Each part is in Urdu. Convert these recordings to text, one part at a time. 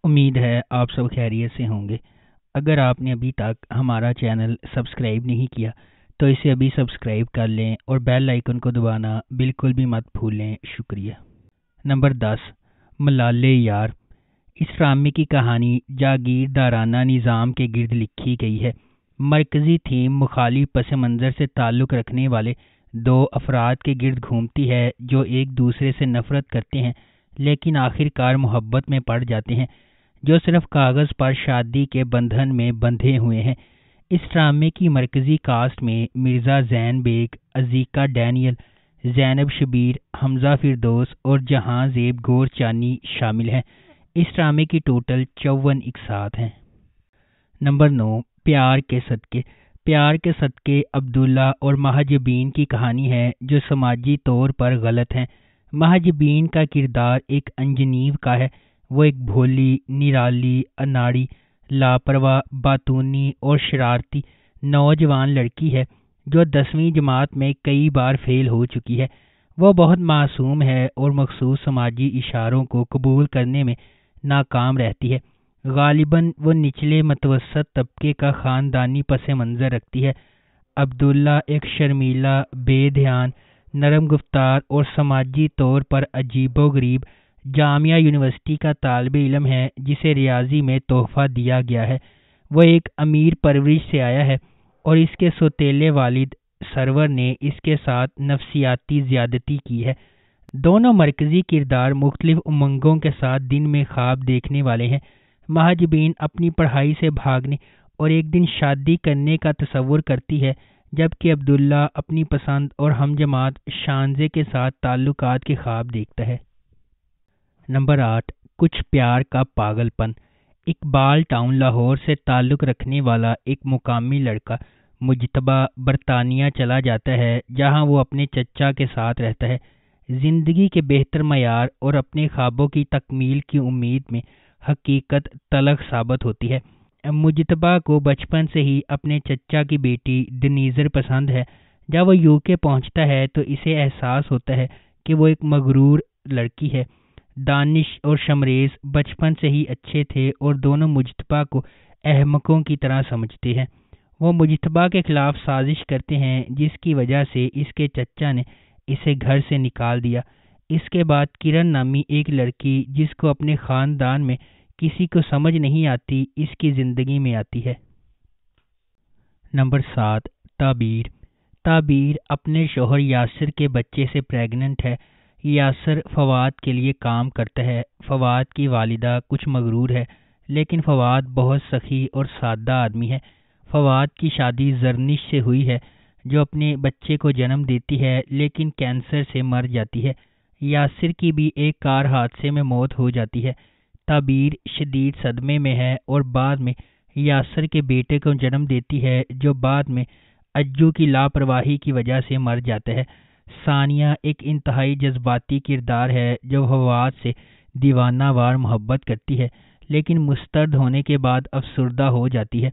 امید ہے آپ سب خیریت سے ہوں گے۔ اگر آپ نے ابھی تک ہمارا چینل سبسکرائب نہیں کیا تو اسے ابھی سبسکرائب کر لیں اور بیل آئیکن کو دبانا بالکل بھی مت بھولیں۔ شکریہ۔ نمبر 10، ملالے یار۔ اس ڈرامے کی کہانی جاگیردارانہ نظام کے گرد لکھی گئی ہے۔ مرکزی تھیم مخالف پس منظر سے تعلق رکھنے والے دو افراد کے گرد گھومتی ہے جو ایک دوسرے سے نفرت کرتے ہیں لیکن آخر کار محبت میں پڑ جاتے ہیں، جو صرف کاغذ پر شادی کے بندھن میں بندھے ہوئے ہیں۔ اس ڈرامے کی مرکزی کاسٹ میں مرزا زین بیگ، عزیکا ڈینیل، زینب شبیر، حمزہ فردوس اور جہاں زیب گورچانی شامل ہیں۔ اس ڈرامے کی ٹوٹل 54 اقساط ہیں۔ نمبر 9، پیار کے صدقے۔ پیار کے صدقے عبداللہ اور محجبین کی کہانی ہے جو سماجی طور پر غلط ہیں۔ محجبین کا کردار ایک انجنیو کا ہے۔ وہ ایک بھولی، نرالی، اناڑی، لاپرواہ، باتونی اور شرارتی نوجوان لڑکی ہے جو 10ویں جماعت میں کئی بار فیل ہو چکی ہے۔ وہ بہت معصوم ہے اور مخصوص سماجی اشاروں کو قبول کرنے میں ناکام رہتی ہے۔ غالباً وہ نچلے متوسط طبقے کا خاندانی پس منظر رکھتی ہے۔ عبداللہ ایک شرمیلا، بے دھیان، نرم گفتار اور سماجی طور پر عجیب و غریب جامعہ یونیورسٹی کا طالب علم ہے جسے ریاضی میں تحفہ دیا گیا ہے۔ وہ ایک امیر پرورش سے آیا ہے اور اس کے سوتیلے والد سرور نے اس کے ساتھ نفسیاتی زیادتی کی ہے۔ دونوں مرکزی کردار مختلف امنگوں کے ساتھ دن میں خواب دیکھنے والے ہیں۔ محجبین اپنی پڑھائی سے بھاگنے اور ایک دن شادی کرنے کا تصور کرتی ہے، جبکہ عبداللہ اپنی پسند اور ہم جماعت شانزے کے ساتھ تعلقات کے خواب دیکھتا ہے۔ نمبر 8، کچھ پیار کا پاگل پن۔ اقبال ٹاؤن لاہور سے تعلق رکھنے والا ایک مقامی لڑکا مجتبیٰ برطانیہ چلا جاتا ہے جہاں وہ اپنے چچا کے ساتھ رہتا ہے۔ زندگی کے بہتر معیار اور اپنے خوابوں کی تکمیل کی امید میں حقیقت تلخ ثابت ہوتی ہے۔ مجتبیٰ کو بچپن سے ہی اپنے چچا کی بیٹی دنیزر پسند ہے۔ جب وہ UK پہنچتا ہے تو اسے احساس ہوتا ہے کہ وہ ایک مغرور لڑکی ہے۔ دانش اور شمریز بچپن سے ہی اچھے تھے اور دونوں مجتبیٰ کو احمقوں کی طرح سمجھتے ہیں۔ وہ مجتبیٰ کے خلاف سازش کرتے ہیں جس کی وجہ سے اس کے چچا نے اسے گھر سے نکال دیا۔ اس کے بعد کرن نامی ایک لڑکی جس کو اپنے خاندان میں کسی کو سمجھ نہیں آتی اس کی زندگی میں آتی ہے۔ نمبر 7، تعبیر۔ تعبیر اپنے شوہر یاسر کے بچے سے پریگننٹ ہے۔ یاسر فواد کے لیے کام کرتا ہے۔ فواد کی والدہ کچھ مغرور ہے لیکن فواد بہت سخی اور سادہ آدمی ہے۔ فواد کی شادی زرنش سے ہوئی ہے جو اپنے بچے کو جنم دیتی ہے لیکن کینسر سے مر جاتی ہے۔ یاسر کی بھی ایک کار حادثے میں موت ہو جاتی ہے۔ تعبیر شدید صدمے میں ہے اور بعد میں یاسر کے بیٹے کو جنم دیتی ہے جو بعد میں اجو کی لاپرواہی کی وجہ سے مر جاتا ہے۔ ثانیہ ایک انتہائی جذباتی کردار ہے جو فواد سے دیوانہ وار محبت کرتی ہے لیکن مسترد ہونے کے بعد افسردہ ہو جاتی ہے۔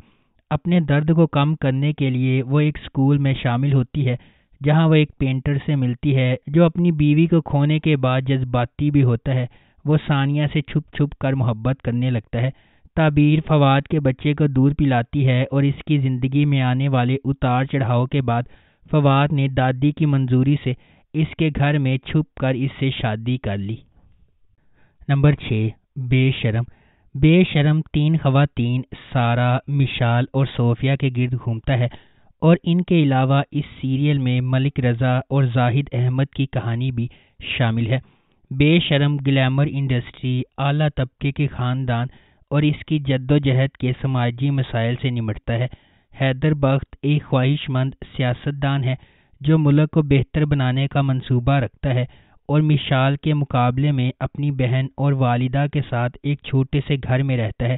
اپنے درد کو کم کرنے کے لیے وہ ایک اسکول میں شامل ہوتی ہے جہاں وہ ایک پینٹر سے ملتی ہے جو اپنی بیوی کو کھونے کے بعد جذباتی بھی ہوتا ہے۔ وہ ثانیہ سے چھپ چھپ کر محبت کرنے لگتا ہے۔ تعبیر فواد کے بچے کو دودھ پلاتی ہے اور اس کی زندگی میں آنے والے اتار چڑھاؤ کے بعد فواد نے دادی کی منظوری سے اس کے گھر میں چھپ کر اس سے شادی کر لی۔ نمبر 6، بے شرم۔ بے شرم 3 خواتین سارہ، مشال اور صوفیہ کے گرد گھومتا ہے اور ان کے علاوہ اس سیریل میں ملک رضا اور زاہد احمد کی کہانی بھی شامل ہے۔ بے شرم گلیمر انڈسٹری، اعلیٰ طبقے کے خاندان اور اس کی جدوجہد کے سماجی مسائل سے نمٹتا ہے۔ حیدر بخت ایک خواہش مند سیاستدان ہے جو ملک کو بہتر بنانے کا منصوبہ رکھتا ہے اور مشال کے مقابلے میں اپنی بہن اور والدہ کے ساتھ ایک چھوٹے سے گھر میں رہتا ہے۔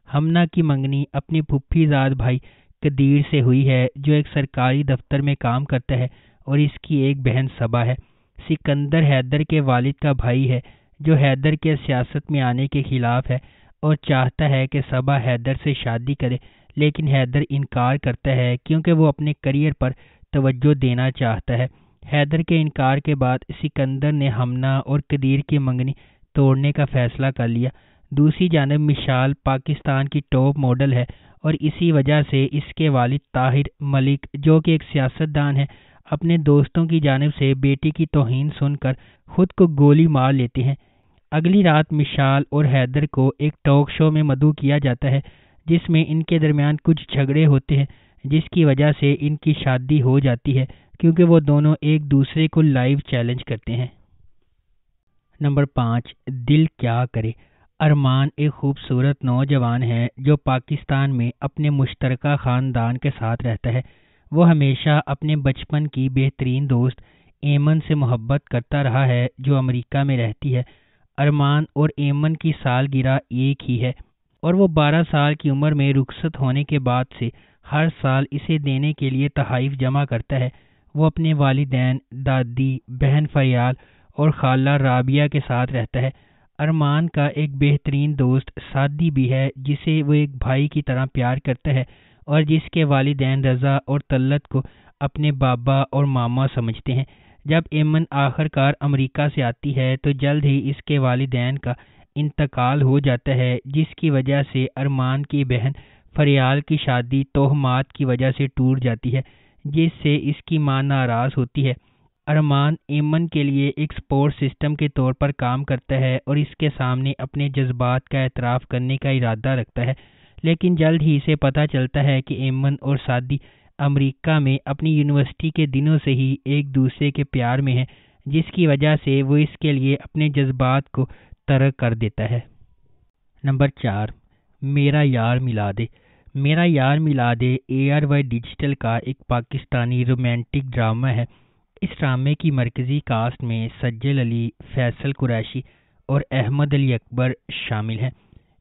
ہمنا کی منگنی اپنی پھپھی زاد بھائی قدیر سے ہوئی ہے جو ایک سرکاری دفتر میں کام کرتا ہے اور اس کی ایک بہن صبا ہے۔ سکندر حیدر کے والد کا بھائی ہے جو حیدر کے سیاست میں آنے کے خلاف ہے اور چاہتا ہے کہ صبا حیدر سے شادی کرے لیکن حیدر انکار کرتا ہے کیونکہ وہ اپنے کریئر پر توجہ دینا چاہتا ہے۔ حیدر کے انکار کے بعد سکندر نے ہمنا اور قدیر کی منگنی توڑنے کا فیصلہ کر لیا۔ دوسری جانب مشال پاکستان کی ٹاپ ماڈل ہے اور اسی وجہ سے اس کے والد طاہر ملک جو کہ ایک سیاستدان ہے اپنے دوستوں کی جانب سے بیٹی کی توہین سن کر خود کو گولی مار لیتے ہیں۔ اگلی رات مشال اور حیدر کو ایک ٹاک شو میں مدعو کیا جاتا ہے جس میں ان کے درمیان کچھ جھگڑے ہوتے ہیں جس کی وجہ سے ان کی شادی ہو جاتی ہے کیونکہ وہ دونوں ایک دوسرے کو لائیو چیلنج کرتے ہیں۔ نمبر 5، دل کیا کرے۔ ارمان ایک خوبصورت نوجوان ہے جو پاکستان میں اپنے مشترکہ خاندان کے ساتھ رہتا ہے۔ وہ ہمیشہ اپنے بچپن کی بہترین دوست ایمن سے محبت کرتا رہا ہے جو امریکہ میں رہتی ہے۔ ارمان اور ایمن کی سالگرہ ایک ہی ہے اور وہ 12 سال کی عمر میں رخصت ہونے کے بعد سے ہر سال اسے دینے کے لیے تحائف جمع کرتا ہے۔ وہ اپنے والدین، دادی، بہن فریال اور خالہ رابعہ کے ساتھ رہتا ہے۔ ارمان کا ایک بہترین دوست سعدی بھی ہے جسے وہ ایک بھائی کی طرح پیار کرتا ہے اور جس کے والدین رضا اور طلت کو اپنے بابا اور ماما سمجھتے ہیں۔ جب ایمن آخر کار امریکہ سے آتی ہے تو جلد ہی اس کے والدین کا انتقال ہو جاتا ہے جس کی وجہ سے ارمان کی بہن فریال کی شادی تہمات کی وجہ سے ٹوٹ جاتی ہے جس سے اس کی ماں ناراض ہوتی ہے۔ ارمان ایمن کے لیے ایک سپورٹ سسٹم کے طور پر کام کرتا ہے اور اس کے سامنے اپنے جذبات کا اعتراف کرنے کا ارادہ رکھتا ہے، لیکن جلد ہی اسے پتہ چلتا ہے کہ ایمن اور سعدی امریکہ میں اپنی یونیورسٹی کے دنوں سے ہی ایک دوسرے کے پیار میں ہیں جس کی وجہ سے وہ اس کے لیے اپنے جذبات کو ترک کر دیتا ہے۔ نمبر 4، میرا یار ملا دے۔ میرا یار ملا دے ARY ڈیجیٹل کا ایک پاکستانی رومانٹک ڈرامہ ہے۔ اس ڈرامے کی مرکزی کاسٹ میں سجل علی، فیصل قریشی اور احمد علی اکبر شامل ہیں۔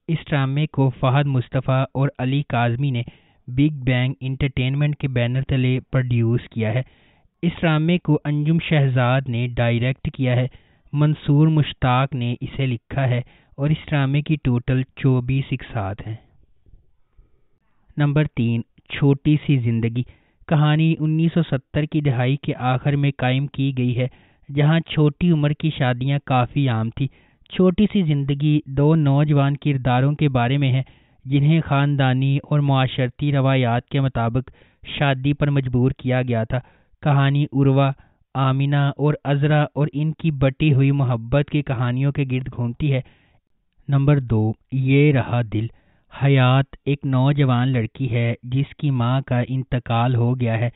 اس ڈرامے کو فہد مصطفیٰ اور علی کاظمی نے بگ بینگ انٹرٹینمنٹ کے بینر تلے پروڈیوس کیا ہے۔ اس ڈرامے کو انجم شہزاد نے ڈائریکٹ کیا ہے۔ منصور مشتاق نے اسے لکھا ہے اور اس ڈرامے کی ٹوٹل 24 اقساط ہیں۔ نمبر 3، چھوٹی سی زندگی۔ کہانی 1970 کی دہائی کے آخر میں قائم کی گئی ہے جہاں چھوٹی عمر کی شادیاں کافی عام تھی۔ چھوٹی سی زندگی 2 نوجوان کرداروں کے بارے میں ہے جنہیں خاندانی اور معاشرتی روایات کے مطابق شادی پر مجبور کیا گیا تھا۔ کہانی عروہ، آمینہ اور عذرا اور ان کی بٹی ہوئی محبت کی کہانیوں کے گرد گھومتی ہے۔ نمبر 2، یہ رہا دل۔ حیات ایک نوجوان لڑکی ہے جس کی ماں کا انتقال ہو گیا ہے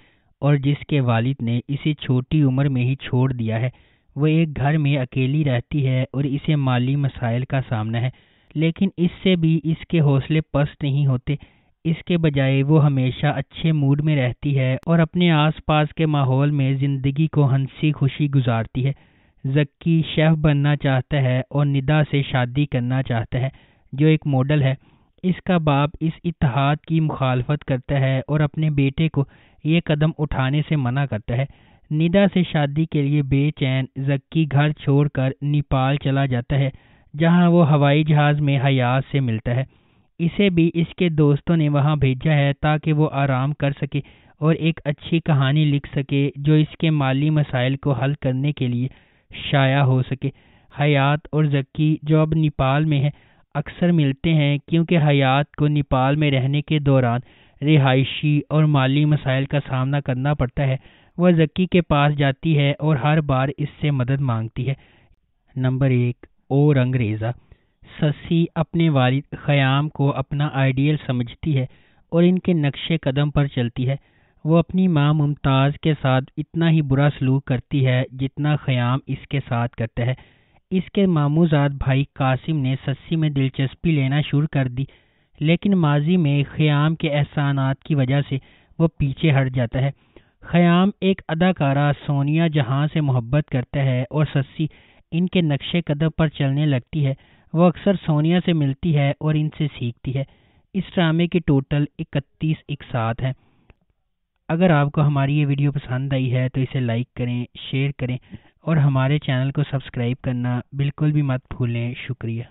اور جس کے والد نے اسے چھوٹی عمر میں ہی چھوڑ دیا ہے۔ وہ ایک گھر میں اکیلی رہتی ہے اور اسے مالی مسائل کا سامنا ہے، لیکن اس سے بھی اس کے حوصلے پست نہیں ہوتے۔ اس کے بجائے وہ ہمیشہ اچھے موڈ میں رہتی ہے اور اپنے آس پاس کے ماحول میں زندگی کو ہنسی خوشی گزارتی ہے۔ زکی شیف بننا چاہتا ہے اور ندا سے شادی کرنا چاہتا ہے جو ایک ماڈل ہے۔ اس کا باپ اس اتحاد کی مخالفت کرتا ہے اور اپنے بیٹے کو یہ قدم اٹھانے سے منع کرتا ہے۔ ندا سے شادی کے لیے بے چین زکی گھر چھوڑ کر نیپال چلا جاتا ہے جہاں وہ ہوائی جہاز میں حیات سے ملتا ہے۔ اسے بھی اس کے دوستوں نے وہاں بھیجا ہے تاکہ وہ آرام کر سکے اور ایک اچھی کہانی لکھ سکے جو اس کے مالی مسائل کو حل کرنے کے لیے شائع ہو سکے۔ حیات اور زکی جو اب نیپال میں ہے اکثر ملتے ہیں کیونکہ حیات کو نیپال میں رہنے کے دوران رہائشی اور مالی مسائل کا سامنا کرنا پڑتا ہے۔ وہ زکی کے پاس جاتی ہے اور ہر بار اس سے مدد مانگتی ہے۔ نمبر 1، او رنگ ریزہ۔ سسی اپنے والد خیام کو اپنا آئیڈیل سمجھتی ہے اور ان کے نقش قدم پر چلتی ہے۔ وہ اپنی ماں ممتاز کے ساتھ اتنا ہی برا سلوک کرتی ہے جتنا خیام اس کے ساتھ کرتا ہے۔ اس کے ماموزاد بھائی قاسم نے سسی میں دلچسپی لینا شروع کر دی، لیکن ماضی میں خیام کے احسانات کی وجہ سے وہ پیچھے ہٹ جاتا ہے۔ خیام ایک اداکارہ سونیا جہاں سے محبت کرتا ہے اور سسی ان کے نقش قدم پر چلنے لگتی ہے۔ وہ اکثر سونیا سے ملتی ہے اور ان سے سیکھتی ہے۔ اس ڈرامے کی ٹوٹل 31 اقساط ہیں۔ اگر آپ کو ہماری یہ ویڈیو پسند آئی ہے تو اسے لائک کریں، شیئر کریں اور ہمارے چینل کو سبسکرائب کرنا بالکل بھی مت بھولیں۔ شکریہ۔